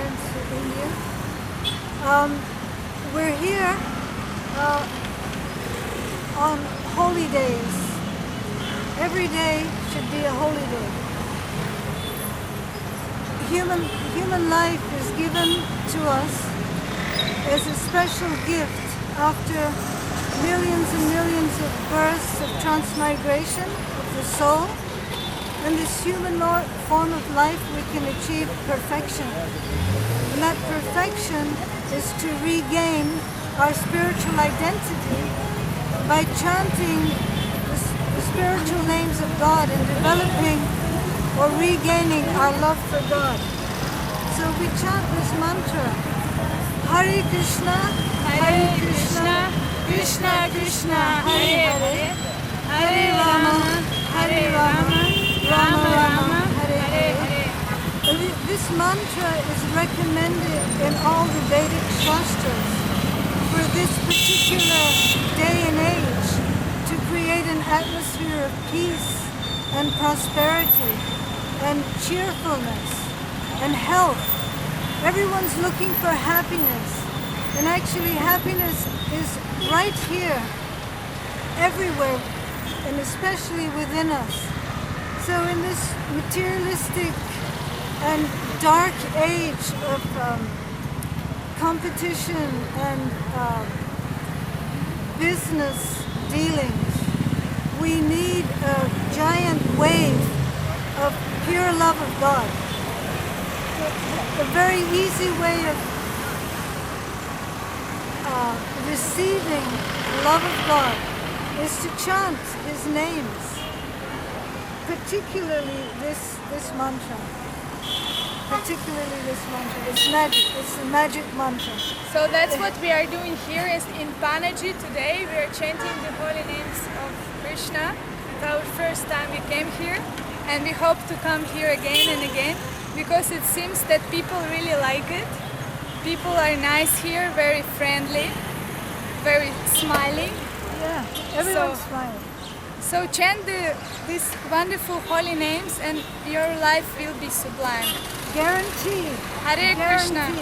parents are Indian. We're here on holy days. Every day should be a holy day. Human life is given to us as a special gift after millions and millions of births of transmigration of the soul. In this human form of life we can achieve perfection. And that perfection is to regain our spiritual identity by chanting the spiritual names of God and developing or regaining our love for God. So we chant this mantra, Hare Krishna, Hare Krishna, Krishna Krishna, Hare Hare, Hare Rama, Hare Rama, Rama Rama, Hare Hare. This mantra is recommended in all the Vedic Shastras for this particular day and age to create an atmosphere of peace and prosperity and cheerfulness and health. Everyone's looking for happiness, and actually happiness is right here, everywhere, and especially within us. So in this materialistic and dark age of competition and business dealings, we need a giant wave of pure love of God. A very easy way of receiving the love of God is to chant His names, particularly this mantra. It's magic. It's a magic mantra. So that's what we are doing here is in Panaji today. We are chanting the holy names of Krishna. It's our first time we came here, and we hope to come here again and again because it seems that people really like it. People are nice here, very friendly, very smiling. Yeah, everyone's smiling. So chant these wonderful holy names and your life will be sublime. Guaranteed. Hare Krishna.